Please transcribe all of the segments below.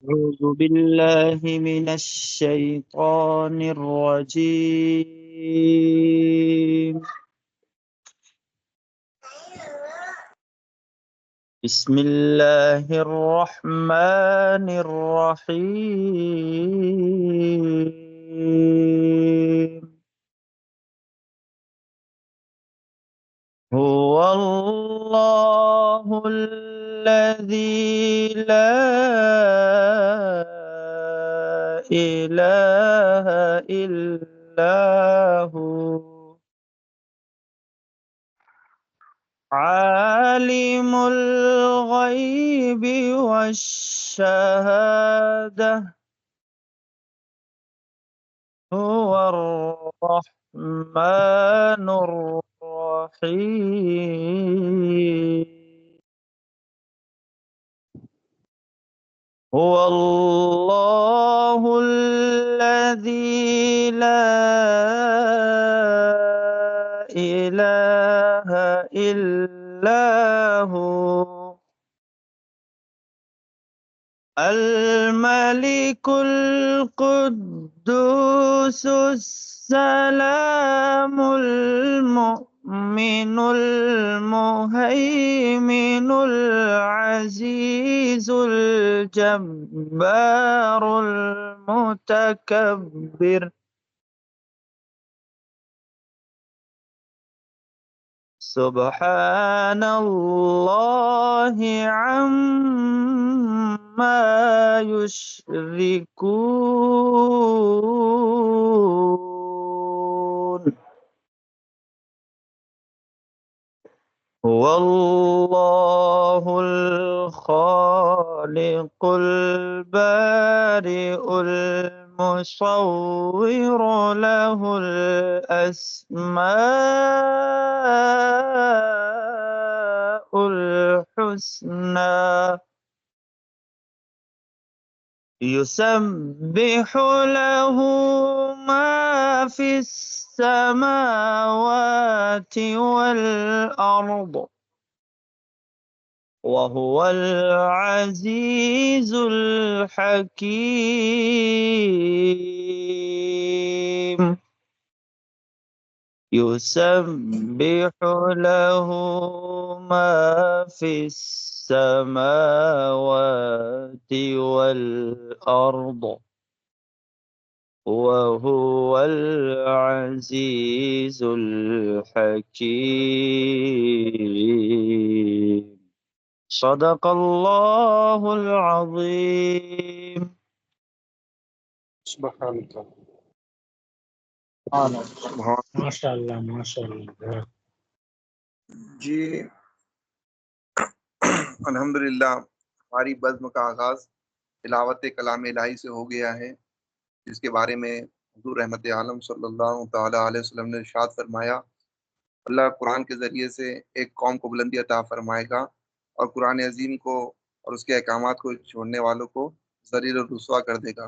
أعوذ بالله من الشيطان الرجيم. بسم الله الرحمن الرحيم. هو الله الذي لا إله إلا هو عالم الغيب والشهادة هو الرحمن الرحيم. هو الله الذي لا إله إلا هو الملك القدوس السلام المؤمن المهيمن العزيز الجبار المتكبر سبحان الله عما يشركون. هو الله الخالق البارئ المصور له الأسماء الحسنى يسبح له ما في السماوات والأرض وهو العزيز الحكيم. يسبح له ما في السماوات والأرض وهو العزيز الحكيم. صدق الله العظيم. سبحان اللہ. ماشاء اللہ ماشاء اللہ. جی الحمدللہ ہماری بزم کا آغاز تلاوت کلام الہی سے ہو گیا ہے، جس کے بارے میں حضور رحمت عالم صلی اللہ تعالی علیہ وسلم نے ارشاد فرمایا، اللہ قرآن کے ذریعے سے ایک قوم کو بلندی عطا فرمائے گا اور قرآن عظیم کو اور اس کے احکامات کو چھوڑنے والوں کو ذلیل و رسوا کر دے گا۔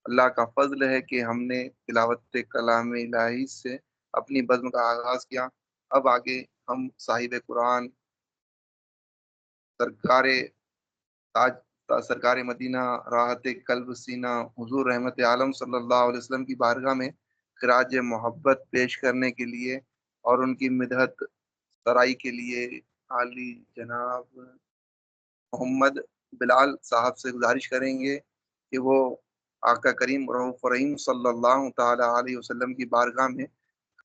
اللہ کا فضل ہے کہ ہم نے تلاوت کلام الہی سے اپنی بزم کا آغاز کیا۔ اب آگے ہم صاحب قرآن سرکار مدینہ راحت قلب سینہ حضور رحمت عالم صلی اللہ علیہ وسلم کی بارگاہ میں خراج محبت پیش کرنے کے لیے اور ان کی مدحت سرائی کے لیے عالی جناب محمد بلال صاحب سے گزارش کریں گے کہ وہ آقا کریم رؤوف رحیم صلی اللہ تعالی علیہ وسلم کی بارگاہ میں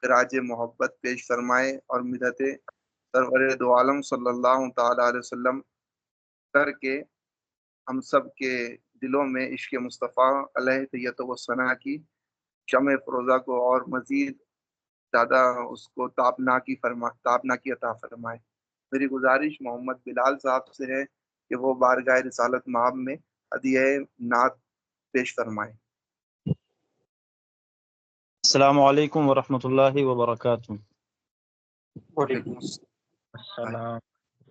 خراج محبت پیش فرمائے اور مدحت سرور دو عالم صلی اللہ تعالی علیہ وسلم کر کے ہم سب کے دلوں میں عشق مصطفیٰ علیہ تحیت و ثنا کی شمع فروزہ کو اور مزید زیادہ اس کو تابناکی عطا فرمائے۔ میری گزارش محمد بلال صاحب سے ہے کہ وہ بارگاہ رسالت مآب میں ہدیہ نعت پیش فرمائے۔ السلام علیکم ورحمۃ اللہ وبرکاتہ۔ وعلیکم السلام.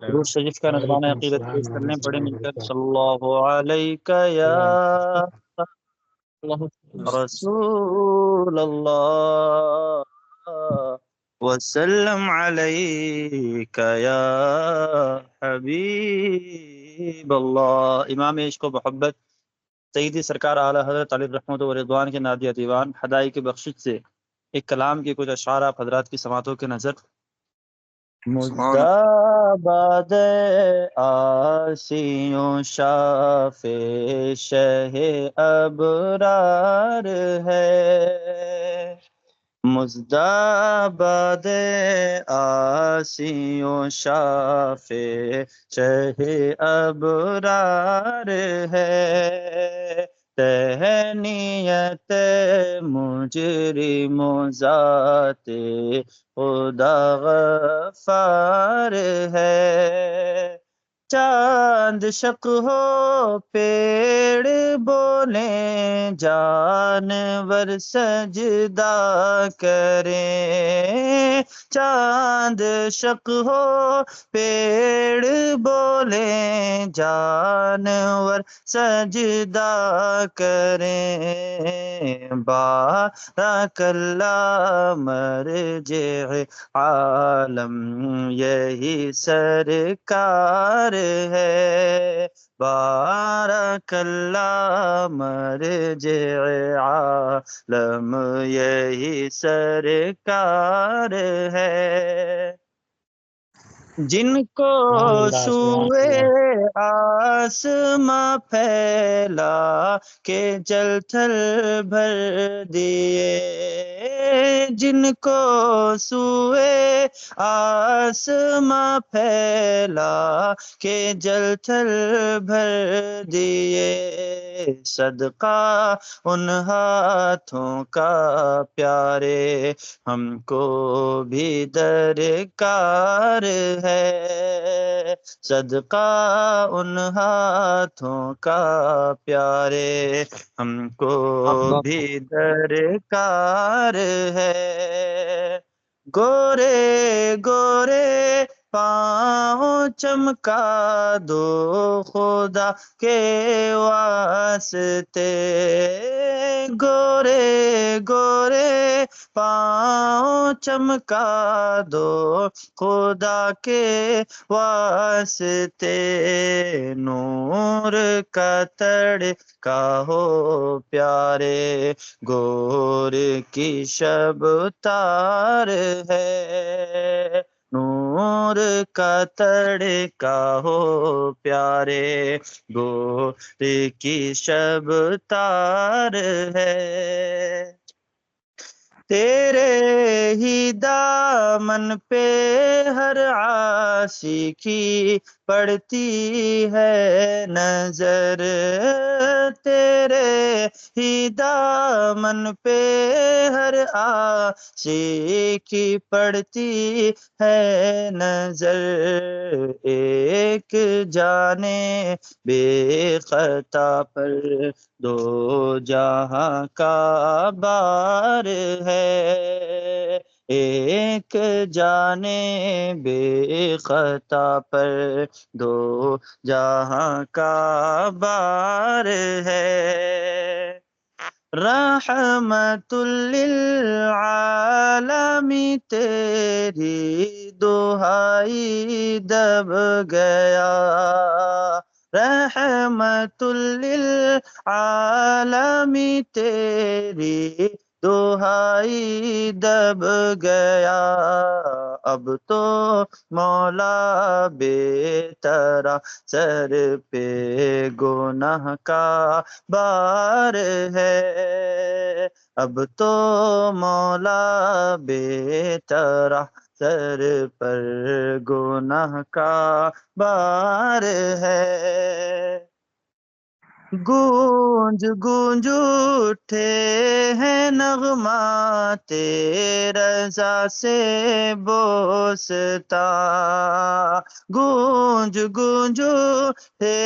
درود شریف کا نذرانہ عقیدت پیش کرنے پڑے مل کر صلی اللہ علیہ یا رسول اللہ وسلم علیک یا حبیب اللہ۔ امام عشق و محبت سیدی سرکار اعلیٰ حضرت علی رحمت و رضوان کے نادیہ دیوان ہدائی کی بخشش سے ایک کلام کے کچھ اشعار آپ حضرات کی سماعتوں کے نظر۔ مجداباد آسیوں شاف شہ ابرار ہے، مجداباد آسیوں شاف شہ ابرار ہے، تہنیت مجرم ذات خدا غفار ہے، چاند شق ہو پیڑ بولیں جانور سجدہ کریں، چاند شق ہو پیڑ بولیں جانور سجدہ کریں، بارک اللہ مرجع عالم یہی سرکار ہے، بارک اللہ مرجع عالم یہی سرکار ہے، جن کو سوئے آسماں پھیلا کے جل تھل بھر دیے، جن کو سوئے آسماں پھیلا کے جل تھل بھر دیے، صدقہ ان ہاتھوں کا پیارے ہم کو بھی درکار ہے، صدقہ ان ہاتھوں کا پیارے ہم کو بھی درکار ہے، گورے گورے پاؤں چمکا دو خدا کے واسطے، گورے گورے پاؤں چمکا دو خدا کے واسطے، نور کا تڑکا ہو پیارے گور کی شب تار ہے، نور کا تڑکا ہو پیارے گور کی شب تار ہے، تیرے ہی دامن پہ ہر عاصی کی پڑتی ہے نظر، تیرے ہی دامن پہ ہر عاصی کی پڑتی ہے نظر، ایک جانے بے خطا پر دو جہاں کا بار ہے، ایک جانے بے خطا پر دو جہاں کا بار ہے، رحمت للعالم تیری دہائی دب گیا، رحمت للعالم تیری دہائی دب گیا، اب تو مولا بے ترا سر پہ گناہ کا بار ہے، اب تو مولا بے ترا سر پر گناہ کا بار ہے، گونج گونج اٹھے ہیں نغمات رضا سے بوستا، گونج گونج اٹھے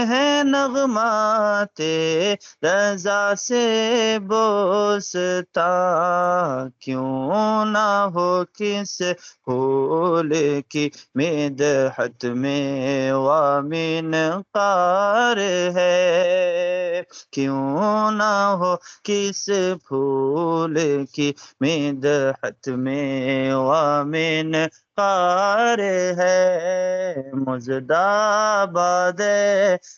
ہیں نغمات رضا سے بوستا، کیوں نہ ہو کس پھول کی مدحت میں وامن قار ہے، کیوں نہ ہو کس پھول کی مدحت میں غامن قار ہے، مزدہ باد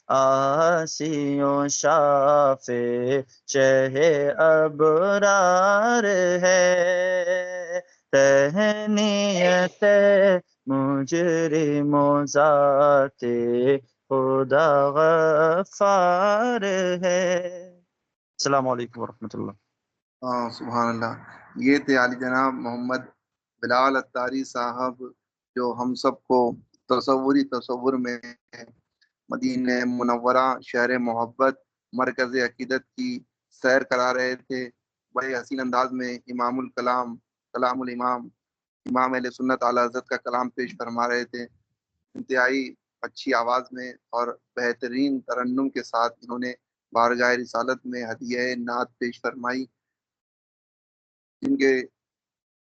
آسی و شاف شہ ابرار ہے، تہنیت مجرم و ذات خدا غفار ہے۔ السلام علیکم ورحمۃ اللہ۔ سبحان اللہ۔ یہ تھے علی جناب محمد بلال اتاری صاحب، جو ہم سب کو تصور میں مدینہ منورہ شہر محبت مرکز عقیدت کی سیر کرا رہے تھے۔ بڑے حسین انداز میں امام الکلام کلام الامام امام اہل سنت اعلی حضرت کا کلام پیش فرما رہے تھے۔ انتہائی اچھی آواز میں اور بہترین ترنم کے ساتھ انہوں نے بارگاہ رسالت میں ہدیہ نعت پیش فرمائی، جن کے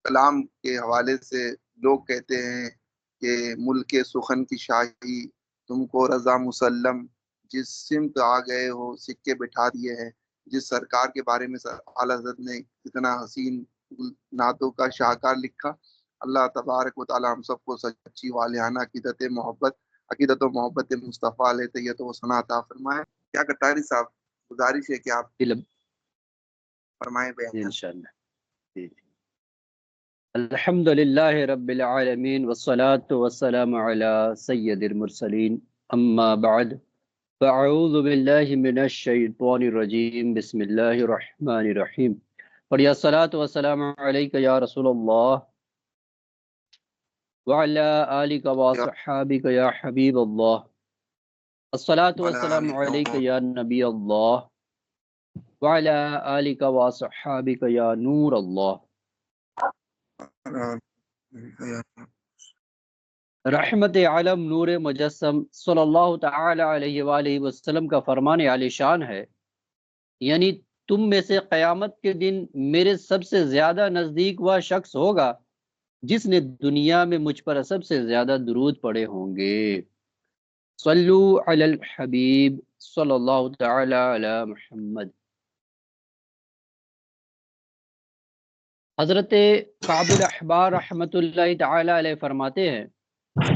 کلام کے حوالے سے لوگ کہتے ہیں کہ ملک سخن کی شاہی تم کو رضا مسلم، جس سمت آ گئے ہو سکے بٹھا دیے ہیں۔ جس سرکار کے بارے میں اعلیٰ حضرت نے اتنا حسین نعتوں کا شاہکار لکھا، اللہ تبارک و تعالی ہم سب کو سچی والہانہ عقیدت و محبت مصطفیٰ علیہ طیت و ثنا عطا فرمائے۔ کیا کٹاری صاحب، گزارش ہے کہ آپ فرمائیں بیان۔ انشاءاللہ۔ الحمد للہ رب العالمین والصلاة والسلام علی سید المرسلین، اما بعد فاعوذ باللہ من الشیطان الرجیم، بسم اللہ الرحمن الرحیم۔ پڑھیے الصلاة والسلام علیک یا رسول اللہ وعلی آلک واصحابک یا حبیب اللہ، الصلاة والسلام علیک یا نبی اللہ وعلی آلک واصحابک یا نور اللہ۔ رحمت عالم نور مجسم صلی اللہ تعالی علیہ وآلہ وسلم کا فرمان عالی شان ہے، یعنی تم میں سے قیامت کے دن میرے سب سے زیادہ نزدیک وہ شخص ہوگا جس نے دنیا میں مجھ پر سب سے زیادہ درود پڑھے ہوں گے۔ صلو علی الحبیب صلی اللہ تعالی علی محمد۔ حضرت کعب الاحبار رحمۃ اللہ تعالی علیہ فرماتے ہیں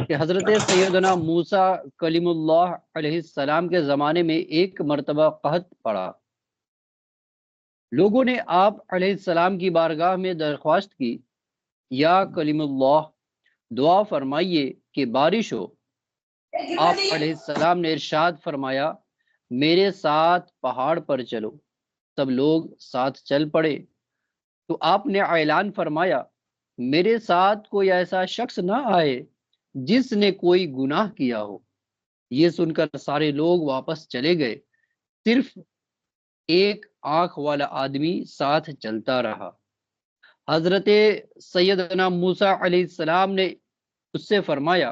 کہ حضرت سیدنا موسیٰ کلیم اللہ علیہ السلام کے زمانے میں ایک مرتبہ قحط پڑا۔ لوگوں نے آپ علیہ السلام کی بارگاہ میں درخواست کی، یا کلیم اللہ دعا فرمائیے کہ بارش ہو۔ آپ علیہ السلام نے ارشاد فرمایا، میرے ساتھ پہاڑ پر چلو۔ سب لوگ ساتھ چل پڑے تو آپ نے اعلان فرمایا، میرے ساتھ کوئی ایسا شخص نہ آئے جس نے کوئی گناہ کیا ہو۔ یہ سن کر سارے لوگ واپس چلے گئے، صرف ایک آنکھ والا آدمی ساتھ چلتا رہا۔ حضرت سیدنا موسیٰ علیہ السلام نے اس سے فرمایا،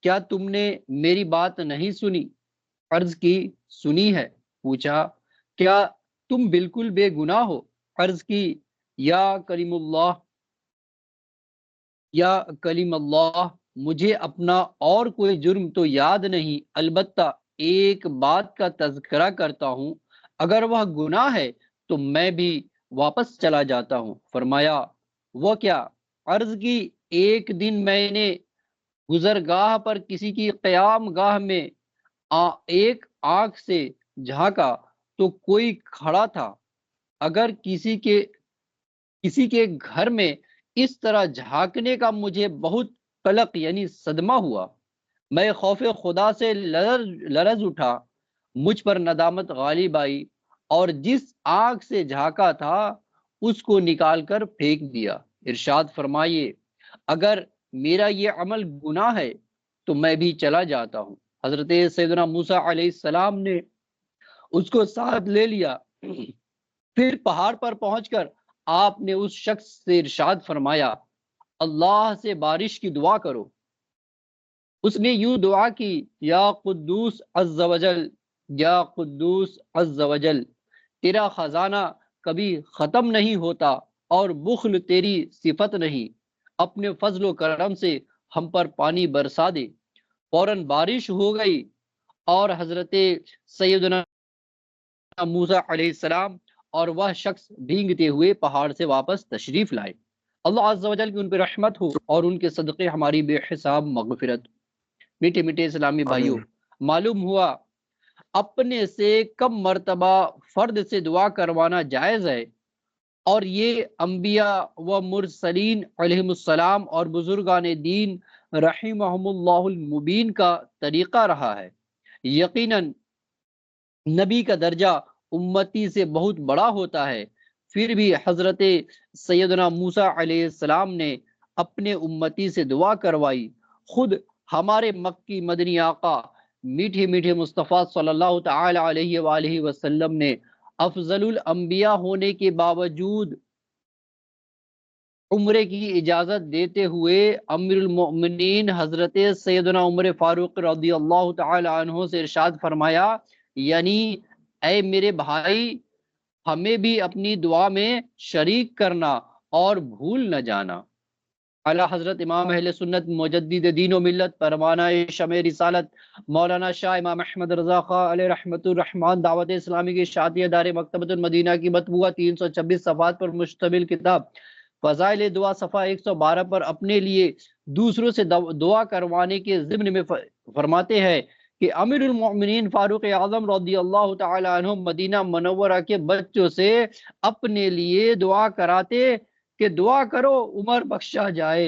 کیا تم نے میری بات نہیں سنی؟ عرض کی، سنی ہے۔ پوچھا، کیا تم بالکل بے گناہ ہو؟ عرض کی، یا کلیم اللہ مجھے اپنا اور کوئی جرم تو یاد نہیں، البتہ ایک بات کا تذکرہ کرتا ہوں، اگر وہ گناہ ہے تو میں بھی واپس چلا جاتا ہوں۔ فرمایا، وہ کیا؟ عرض کی، ایک دن میں نے گزرگاہ پر کسی کی قیام گاہ میں ایک آنکھ سے جھانکا تو کوئی کھڑا تھا۔ اگر کسی کے گھر میں اس طرح جھانکنے کا مجھے بہت قلق یعنی صدمہ ہوا، میں خوف خدا سے لرز اٹھا، مجھ پر ندامت غالب آئی اور جس آنکھ سے جھانکا تھا اس کو نکال کر پھینک دیا۔ ارشاد فرمائیے، اگر میرا یہ عمل گناہ ہے تو میں بھی چلا جاتا ہوں۔ حضرت سیدنا موسیٰ علیہ السلام نے اس کو ساتھ لے لیا۔ پھر پہاڑ پر پہنچ کر آپ نے اس شخص سے ارشاد فرمایا، اللہ سے بارش کی دعا کرو۔ اس نے یوں دعا کی، یا قدوس عز وجل، یا قدوس عز وجل، تیرا خزانہ کبھی ختم نہیں ہوتا اور بخل تیری صفت نہیں، اپنے فضل و کرم سے ہم پر پانی برسا دے۔ فوراً بارش ہو گئی اور حضرت سیدنا موسیٰ علیہ السلام اور وہ شخص بھیگتے ہوئے پہاڑ سے واپس تشریف لائے۔ اللہ عز و جل کی ان پہ رحمت ہو اور ان کے صدقے ہماری بے حساب مغفرت۔ میٹھے میٹھے اسلامی بھائیوں، معلوم ہوا اپنے سے کم مرتبہ فرد سے دعا کروانا جائز ہے، اور یہ انبیاء و مرسلین علیہم السلام اور بزرگان دین رحمہم اللہ المبین کا طریقہ رہا ہے۔ یقیناً نبی کا درجہ امتی سے بہت بڑا ہوتا ہے، پھر بھی حضرت سیدنا موسیٰ علیہ السلام نے اپنے امتی سے دعا کروائی۔ خود ہمارے مکی مدنی آقا میٹھے میٹھے مصطفیٰ صلی اللہ تعالی علیہ وآلہ وسلم نے افضل الانبیاء ہونے کے باوجود عمرے کی اجازت دیتے ہوئے امیر المؤمنین حضرت سیدنا عمر فاروق رضی اللہ تعالی عنہ سے ارشاد فرمایا، یعنی اے میرے بھائی، ہمیں بھی اپنی دعا میں شریک کرنا اور بھول نہ جانا۔ اعلیٰ حضرت امام اہل سنت مجدد دین و ملت پروانہ شمع رسالت مولانا شاہ امام احمد رضا خاں علیہ رحمت الرحمان دعوت اسلامی کی اشاعتیہ دار مکتبۃ المدینہ کی مطبوعہ 326 صفحات پر مشتمل کتاب فضائل دعا صفحہ 112 پر اپنے لیے دوسروں سے دعا کروانے کے ضمن میں فرماتے ہیں کہ امیر المؤمنین فاروق اعظم رضی اللہ تعالی عنہ مدینہ منورہ کے بچوں سے اپنے لیے دعا کراتے کہ دعا کرو عمر بخشا جائے۔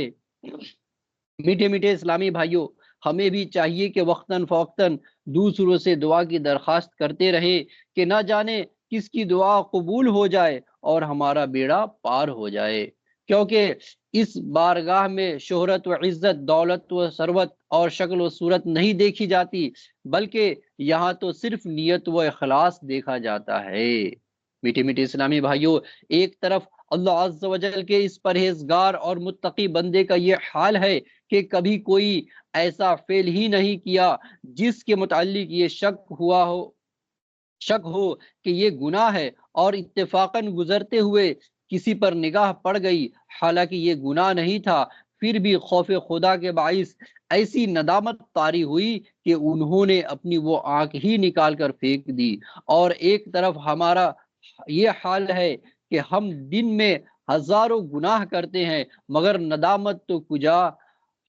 میٹھے میٹھے اسلامی بھائیوں، ہمیں بھی چاہیے کہ وقتاً فوقتاً دوسروں سے دعا کی درخواست کرتے رہے کہ نہ جانے کس کی دعا قبول ہو جائے اور ہمارا بیڑا پار ہو جائے، کیونکہ اس بارگاہ میں شہرت و عزت، دولت و ثروت اور شکل و صورت نہیں دیکھی جاتی، بلکہ یہاں تو صرف نیت و اخلاص دیکھا جاتا ہے۔ میٹھے میٹھے اسلامی بھائیوں، ایک طرف اللہ عز و جل کے اس پرہیزگار اور متقی بندے کا یہ حال ہے کہ کبھی کوئی ایسا فعل ہی نہیں کیا جس کے متعلق یہ شک ہو کہ یہ گناہ ہے، اور اتفاقاً گزرتے ہوئے کسی پر نگاہ پڑ گئی حالانکہ یہ گناہ نہیں تھا، پھر بھی خوف خدا کے باعث ایسی ندامت طاری ہوئی کہ انہوں نے اپنی وہ آنکھ ہی نکال کر پھینک دی۔ اور ایک طرف ہمارا یہ حال ہے کہ ہم دن میں ہزاروں گناہ کرتے ہیں مگر ندامت تو کجا،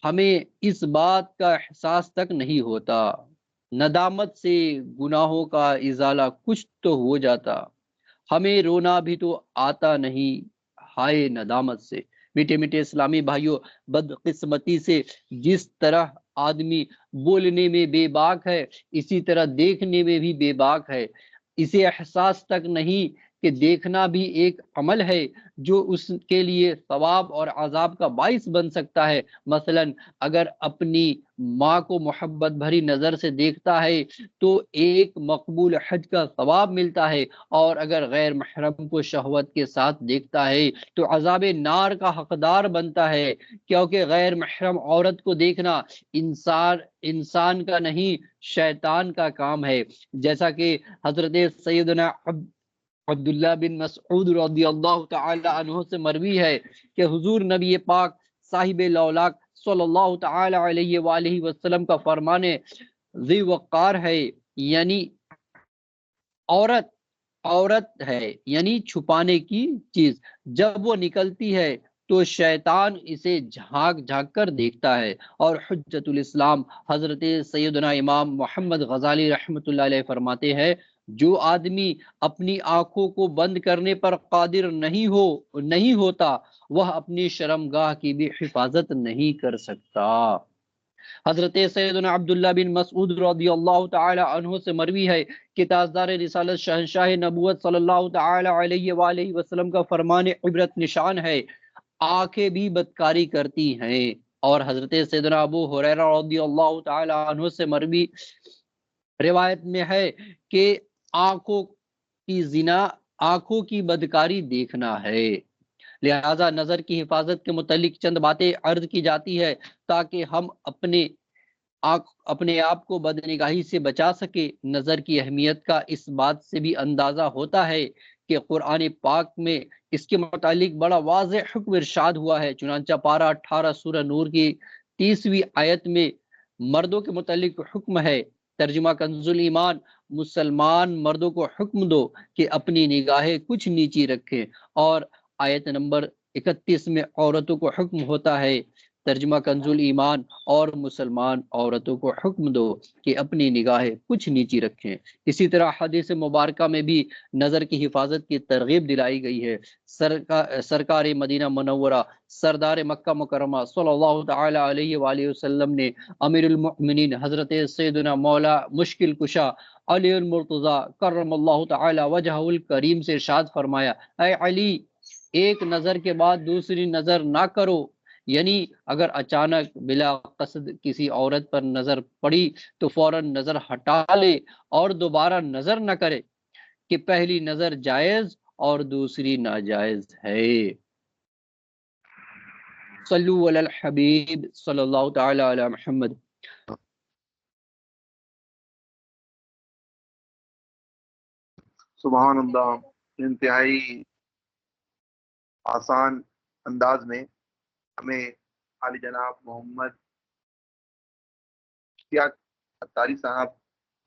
ہمیں اس بات کا احساس تک نہیں ہوتا۔ ندامت سے گناہوں کا ازالہ کچھ تو ہو جاتا، ہمیں رونا بھی تو آتا نہیں ہائے ندامت سے۔ میٹھے میٹھے اسلامی بھائیوں، بدقسمتی سے جس طرح آدمی بولنے میں بے باک ہے، اسی طرح دیکھنے میں بھی بے باک ہے۔ اسے احساس تک نہیں کہ دیکھنا بھی ایک عمل ہے جو اس کے لیے ثواب اور عذاب کا باعث بن سکتا ہے۔ مثلا اگر اپنی ماں کو محبت بھری نظر سے دیکھتا ہے تو ایک مقبول حج کا ثواب ملتا ہے، اور اگر غیر محرم کو شہوت کے ساتھ دیکھتا ہے تو عذاب نار کا حقدار بنتا ہے، کیونکہ غیر محرم عورت کو دیکھنا انسان کا نہیں شیطان کا کام ہے، جیسا کہ حضرت سیدنا عبداللہ بن مسعود رضی اللہ تعالی عنہ سے مروی ہے کہ حضور نبی پاک صاحب لولاک صلی اللہ تعالی علیہ وآلہ وسلم کا فرمانے ذی وقار ہے، یعنی عورت ہے، یعنی چھپانے کی چیز، جب وہ نکلتی ہے تو شیطان اسے جھانک جھانک کر دیکھتا ہے۔ اور حجت الاسلام حضرت سیدنا امام محمد غزالی رحمۃ اللہ علیہ فرماتے ہیں، جو آدمی اپنی آنکھوں کو بند کرنے پر قادر نہیں ہوتا وہ اپنی شرمگاہ کی بھی حفاظت نہیں کر سکتا۔ حضرت سیدنا عبداللہ بن مسعود رضی اللہ تعالی عنہ سے مروی ہے کہ تاجدار رسالت شہنشاہ نبوت صلی اللہ تعالی علیہ وآلہ وسلم کا فرمان عبرت نشان ہے، آنکھیں بھی بدکاری کرتی ہیں۔ اور حضرت سیدنا ابو ہریرہ رضی اللہ تعالی عنہ سے مروی روایت میں ہے کہ آنکھوں کی بدکاری دیکھنا ہے، لہذا نظر کی حفاظت کے متعلق چند باتیں عرض کی جاتی ہے تاکہ ہم اپنے آپ کو بدنگاہی سے بچا سکے۔ نظر کی اہمیت کا اس بات سے بھی اندازہ ہوتا ہے کہ قرآن پاک میں اس کے متعلق بڑا واضح حکم ارشاد ہوا ہے، چنانچہ پارہ 18 سورہ نور کی 30ویں آیت میں مردوں کے متعلق حکم ہے ترجمہ کنزُ ایمان، مسلمان مردوں کو حکم دو کہ اپنی نگاہیں کچھ نیچی رکھیں، اور آیت نمبر 31 میں عورتوں کو حکم ہوتا ہے۔ ترجمہ کنزُ ایمان، اور مسلمان عورتوں کو حکم دو کہ اپنی نگاہیں کچھ نیچی رکھیں۔ اسی طرح حدیث مبارکہ میں بھی نظر کی حفاظت کی ترغیب دلائی گئی ہے۔ سرکار مدینہ منورہ سردار مکہ مکرمہ صلی اللہ تعالی علیہ وآلہ وسلم نے امیر المؤمنین حضرت سیدنا مولا مشکل کشا علی المرتضی کرم اللہ تعالی وجہہ الکریم سے ارشاد فرمایا، اے علی، ایک نظر کے بعد دوسری نظر نہ کرو، یعنی اگر اچانک بلا قصد کسی عورت پر نظر پڑی تو فوراً نظر ہٹا لے اور دوبارہ نظر نہ کرے کہ پہلی نظر جائز اور دوسری ناجائز ہے۔ صلو علی الحبیب صلی اللہ تعالی علی محمد۔ سبحان اللہ، انتہائی آسان انداز میں ہمیں علی جناب محمد کیا اتاری صاحب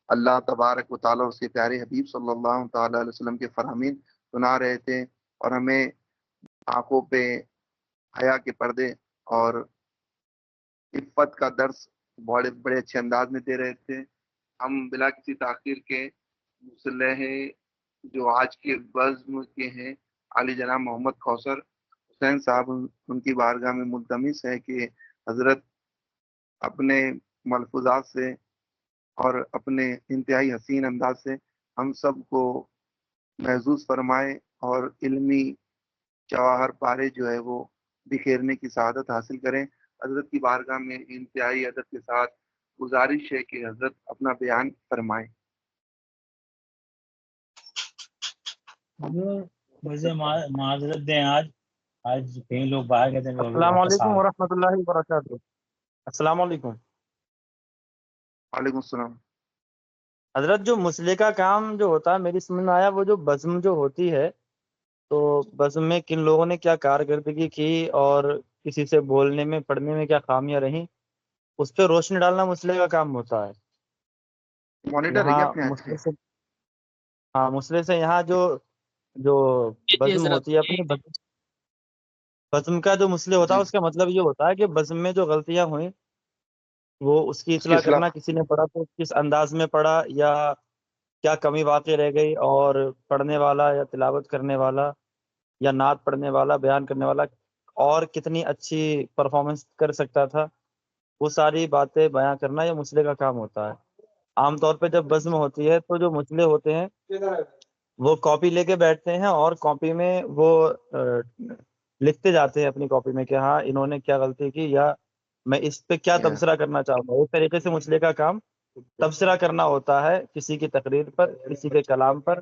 اللہ تبارک و تعالیٰ اس کے پیارے حبیب صلی اللہ تعالی علیہ وسلم کے فرامین سنا رہے تھے، اور ہمیں آنکھوں پہ حیا کے پردے اور عفت کا درس بڑے بڑے اچھے انداز میں دے رہے تھے۔ ہم بلا کسی تاخیر کے مصلح جو آج کے بزم کے ہیں علی جناب محمد کوثر حسین صاحب، ان کی بارگاہ میں ملتمس ہے کہ حضرت اپنے ملفوظات سے اور اپنے انتہائی حسین انداز سے ہم سب کو محظوظ فرمائے اور علمی جواہر پارے جو ہے وہ بکھیرنے کی سعادت حاصل کریں۔ حضرت کی بارگاہ میں انتہائی ادب کے ساتھ گزارش ہے کہ حضرت اپنا بیان فرمائیں۔ مجھے معذرت دیں، آج کئی لوگ باہر گئے تھے، السلام علیکم ورحمۃ اللہ وبرکاتہ۔ السلام علیکم وعلیکم السلام۔ حضرت، جو مسئلے کا کام جو ہوتا ہے میری سمجھ میں آیا، وہ جو بزم جو ہوتی ہے تو بزم میں کن لوگوں نے کیا کارکردگی کی اور کسی سے بولنے میں پڑھنے میں کیا خامیاں رہیں، اس پہ روشنی ڈالنا مسئلے کا کام ہوتا ہے۔ مانیٹر ہے کیا یہاں اپنے ہاتھ مسئلے میں؟ سے مسئلے سے یہاں جو بزم ہوتی ہے اپنی بزم کا جو مسئلے ہوتا ہے، اس کا مطلب یہ ہوتا ہے کہ بزم میں جو غلطیاں ہوئیں وہ اس کی اصلاح کرنا، کسی نے پڑھا تو کس انداز میں پڑھا یا کیا کمی واقع رہ گئی، اور پڑھنے والا یا تلاوت کرنے والا یا نعت پڑھنے والا، بیان کرنے والا اور کتنی اچھی پرفارمنس کر سکتا تھا، وہ ساری باتیں بیان کرنا یہ مسئلے کا کام ہوتا ہے۔ عام طور پہ جب بزم ہوتی ہے تو جو مسئلے ہوتے ہیں وہ کاپی لے کے بیٹھتے ہیں اور کاپی میں وہ لکھتے جاتے ہیں اپنی کاپی میں کہ ہاں انہوں نے کیا غلطی کی یا میں اس پہ کیا تبصرہ کرنا چاہوں گا۔ اس طریقے سے مسئلے کا کام تبصرہ کرنا ہوتا ہے کسی کی تقریر پر، کسی کے کلام پر،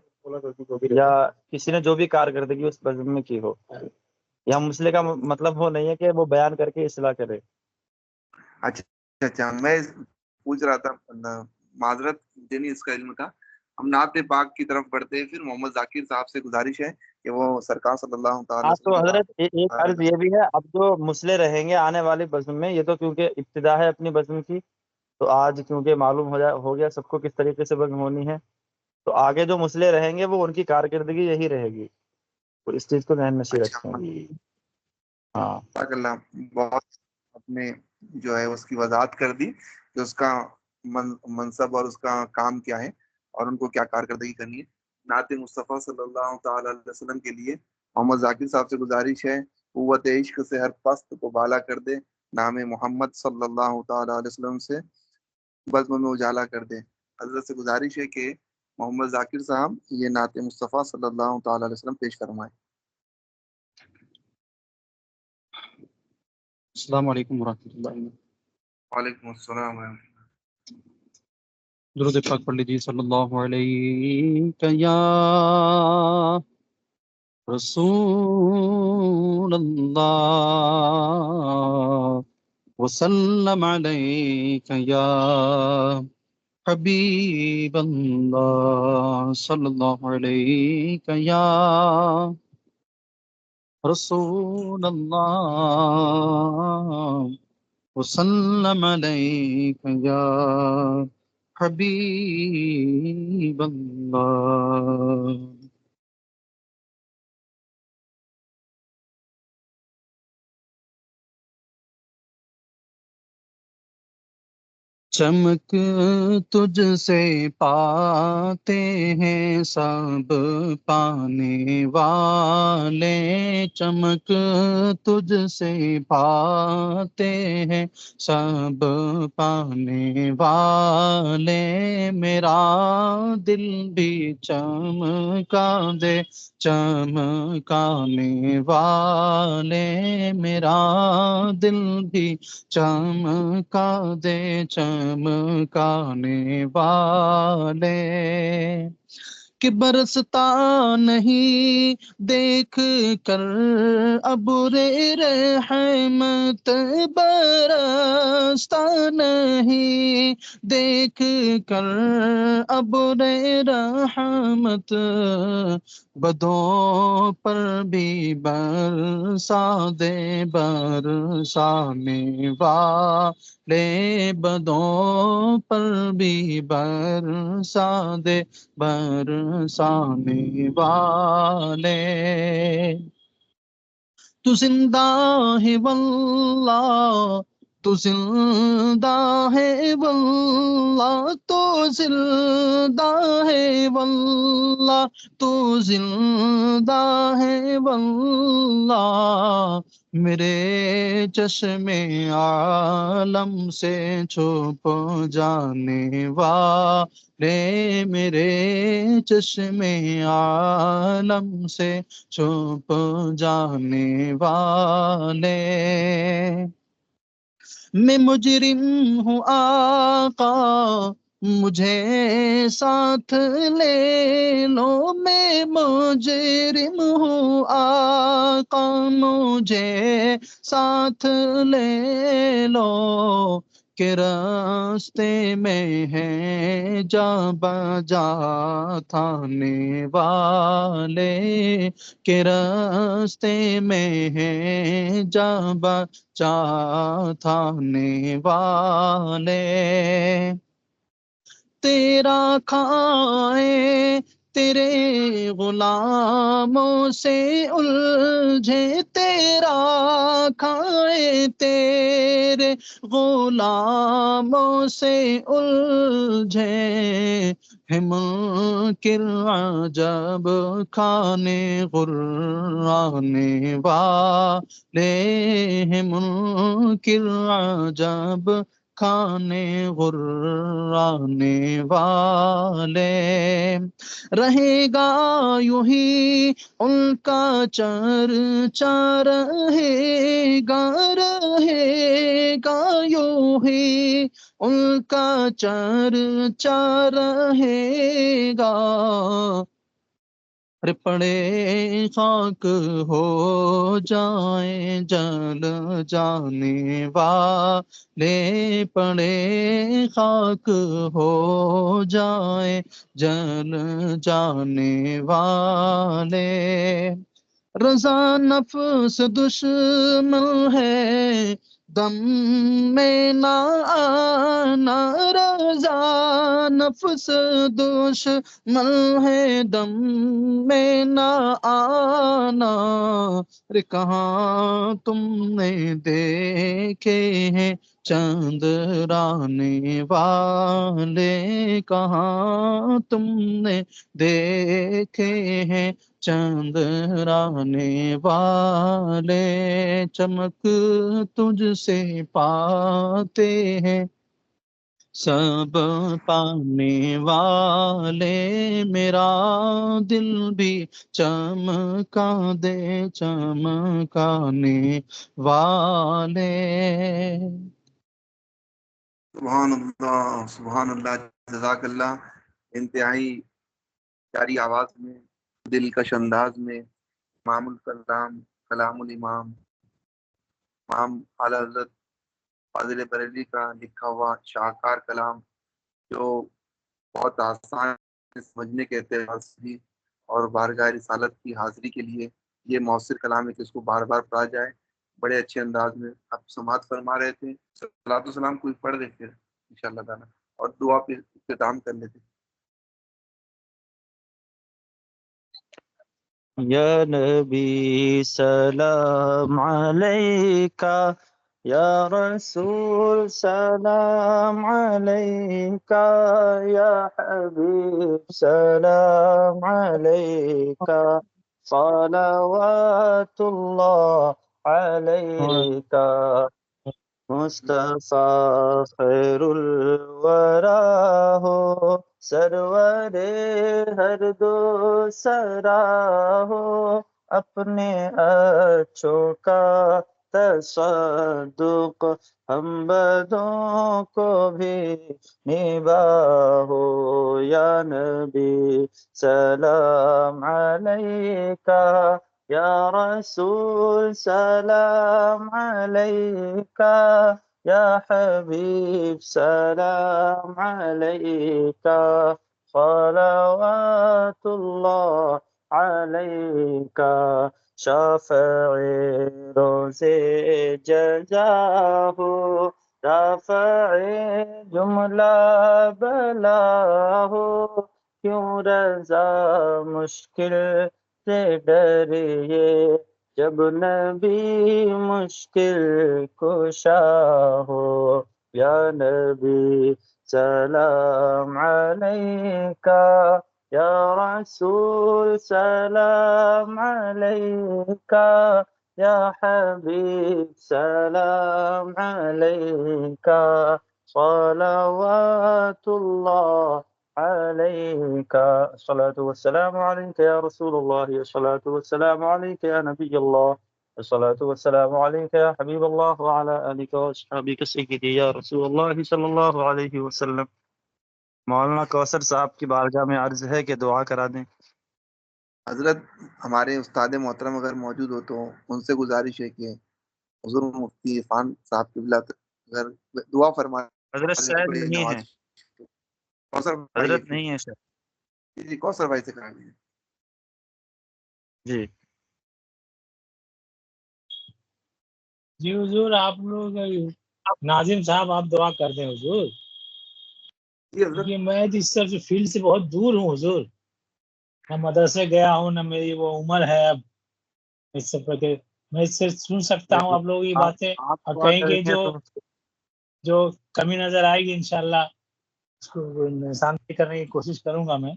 یا کسی نے جو بھی کارکردگی اس بزم میں کی ہو۔ یا مسئلے کا مطلب وہ نہیں ہے کہ وہ بیان کر کے اصلاح کرے۔ اچھا، میں پوچھ رہا تھا، معذرت جنہیں اس کا علم تھا۔ ہم نعت پاک کی طرف بڑھتے ہیں، پھر محمد ذاکر صاحب سے گزارش ہے کہ وہ سرکار صلی اللہ تعالی تو حضرت ایک عرض یہ بھی ہے، اب جو مسئلے رہیں گے آنے والی بزم میں، یہ تو کیونکہ ابتدا ہے اپنی بزم کی، تو آج کیونکہ معلوم ہو گیا سب کو کس طریقے سے بزم ہونی ہے، تو آگے جو مسئلے رہیں گے وہ ان کی کارکردگی یہی رہے گی، تو اس چیز کو ذہن نشین رکھیں۔ ہاں، اللہ بہت اپنے جو ہے اس کی وضاحت کر دی کہ اس کا منصب اور اس کا کام کیا ہے اور ان کو کیا کارکردگی کرنی ہے۔ نعت مصطفیٰ صلی اللہ تعالی علیہ وسلم کے لیے محمد ذاکر صاحب سے گزارش ہے، قوت عشق سے ہر پست کو بالا کر دے، نام محمد صلی اللہ تعالی علیہ وسلم سے بزم میں اجالا کر دے۔ حضرت سے گزارش ہے کہ محمد ذاکر صاحب یہ نعت مصطفیٰ صلی اللہ تعالی علیہ وسلم پیش فرمائیں۔ السلام علیکم ورحمۃ اللہ۔ وعلیکم السلام ورحمۃ اللہ۔ درود پاک پڑھ لیجیے، صلی اللہ علیہ یا رسول اللہ وسلم علیک یا حبیب اللہ، صلی اللہ علیک یا رسول اللہ وسلم علیک یا حبیب اللہ. چمک تجھ سے پاتے ہیں سب پانے والے، چمک تجھ سے پاتے ہیں سب پانے والے، میرا دل بھی چمکا دے چمکانے والے، میرا دل بھی چمکا دے چمکانے والے، کہ برستا نہیں دیکھ کر ابر رحمت، برستا نہیں دیکھ کر ابر رحمت، بدوں پر بھی برسا دے برسانے والے، بدوں پر بھی برسا دے برسانے والے. تو زندہ ہے واللہ، تو زندہ ہے واللہ، تو زندہ ہے واللہ، تو زندہ ہے واللہ، میرے چشم عالم سے چھپ جانے والے، میرے چشم عالم سے چھپ جانے والے. میں مجرم ہوں آقا مجھے ساتھ لے لو، میں مجرم ہوں آقا مجھے ساتھ لے لو، کہ راستے میں ہے جا بجا تھانے والے، کہ راستے میں ہے جا بجا تھانے والے. تیرا کھائے تیرے غلاموں سے الجھے، تیرا کھائے تیرے غلاموں سے الجھے، ہے منکر عجب کھانے غرانے والے، ہے منکر عجب کھانے غرانے والے. رہے گا یوں ہی ان کا چرچا، رہے گا یوں ہی ان کا چرچا رہے گا، ارے پڑے خاک ہو جائیں جل جانے والے، پڑے خاک ہو جائیں جل جانے والے. رضا نفس دشمن ہے دم میں نہ آنا، رضا نفس دشمن ہے دم میں نہ آنا، رے کہاں تم نے دیکھے ہیں چندرانے والے، کہاں تم نے دیکھے ہیں چندرانے والے، چمک تجھ سے پاتے ہیں سب پانے والے، میرا دل بھی چمکا دے چمکانے والے. سبحان اللہ، جزاک اللہ. انتہائی پیاری آواز میں، دلکش انداز میں، امام الکلام کلام الامام امام اعلیٰ حضرت فاضل بریلوی کا لکھا ہوا شاہکار کلام، جو بہت آسان سمجھنے کے اعتبار سے بھی اور بارگاہ رسالت کی حاضری کے لیے یہ مؤثر کلام ہے کہ اس کو بار بار پڑھا جائے. بڑے اچھے انداز میں آپ سماعت فرما رہے تھے. صلاۃ و سلام کوئی پڑھ دے پھر انشاءاللہ تعالیٰ. اور دعا پہ اختتام کر لیتے. یا نبی سلام علیکہ، یا رسول سلام علیکہ، یا حبیب سلام علیکہ، صلوات اللہ علیکہ. مصطفیٰ خیر الورا ہو، سرور ہر دو سرا ہو، اپنے اچھوں کا تصدق ہم بدوں کو بھی نباہو. یا نبی سلام علیکہ، یا رسول سلام علیکہ، یا حبیب سلام علیکہ، صلوات اللہ علیکہ. شافع روز جزا ہو، رافع جملہ بلا ہو، کیوں رضا مشکل سے ڈریے، جب نبی مشکل کشا ہو. یا نبی سلام علیکہ، یا رسول سلام علیکہ، یا حبیب سلام علیکہ، صلوات اللہ عليك. الصلاة والسلام عليك يا رسول الله، الصلاة والسلام عليك يا نبي الله، الصلاة والسلام عليك يا حبيب الله، وعلى آلك وأصحابك سيدي يا رسول الله صلی اللہ علیہ وسلم. مولانا کوثر صاحب کی بارگاہ میں عرض ہے کہ دعا کرا دیں. حضرت ہمارے استاد محترم اگر موجود ہو تو ان سے گزارش ہے کہ حضور مفتی عرفان صاحب قبلہ اگر دعا فرمائے. حضرت شاید نہیں ہے، کوثر بھائی حضرت نہیں ہے شاید. جی کوثر بھائی سے کرا لیجیے. جی جی حضور آپ لوگ ناظم صاحب آپ دعا کر دیں حضور، جی حضرت. کیونکہ میں اس طرف سے فیلڈ سے بہت دور ہوں حضور، نہ مدرسے گیا ہوں، نہ میری وہ عمر ہے اب اس سب پر کہ میں اس سے سن سکتا ہوں آپ لوگوں کی باتیں، آپ اور دعا کہیں کریں کہ گے تو جو کمی نظر آئے گی انشاءاللہ اس کو انسان کرنے کی کوشش کروں گا میں.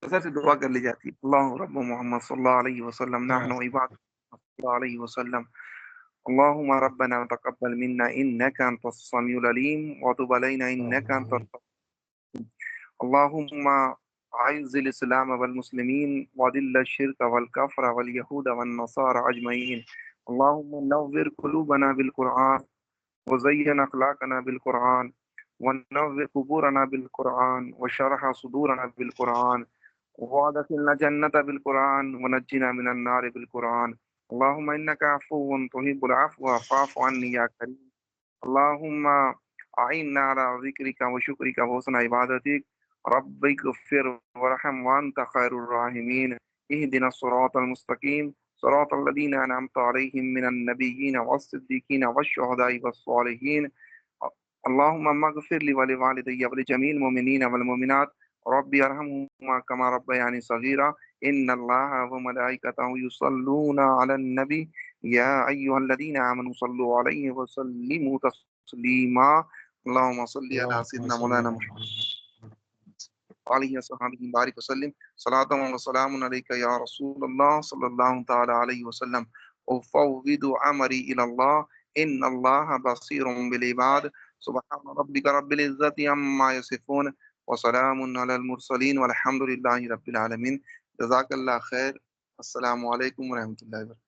سر سے دعا کر لی جاتی ہے. اللہ رب محمد صلی اللہ علیہ وسلم نحن عباد صلی اللہ علیہ وسلم. اللهم ربنا تقبل منا انك انت السميع العليم وتب علينا انك انت التواب. اللهم اعز الاسلام والمسلمين واذل الشرك والكفر واليهود والنصارى اجمعين. اللهم نور قلوبنا بالقران وزين اخلاقنا بالقران ونور قبورنا بالقران وشرح صدورنا بالقران وادخلنا جنة بالقرآن ونجنا من النار بالقرآن. اللهم إنك عفو تحب العفو فاعف عني يا كريم. اللهم أعنا على ذكرك وشكرك وحسن عبادتك. ربك اغفر وارحم وأنت خير الراحمين. اهدنا الصراط المستقيم صراط الذين أنعمت عليهم من النبيين والصديقين والشهداء والصالحين. اللهم اغفر لي ولوالدي ولجميع المؤمنين والمؤمنات. ربي ارحمهما كما ربياني صغيرا. ان الله وملائكته يصلون على النبي يا ايها الذين امنوا صلوا عليه وسلموا تسليما. اللهم صل على سيدنا مولانا محمد عليه وصحبه بارك وسلم. صلاة وسلام عليك يا رسول الله صلى الله تعالى عليه وسلم. افوض امري الى الله ان الله بصير بالعباد. سبحان ربك رب العزة عما يصفون وسلام على المرسلين والحمد لله رب العالمين. جزاک اللہ خیر. السلام علیکم ورحمۃ اللہ وبرکاتہ.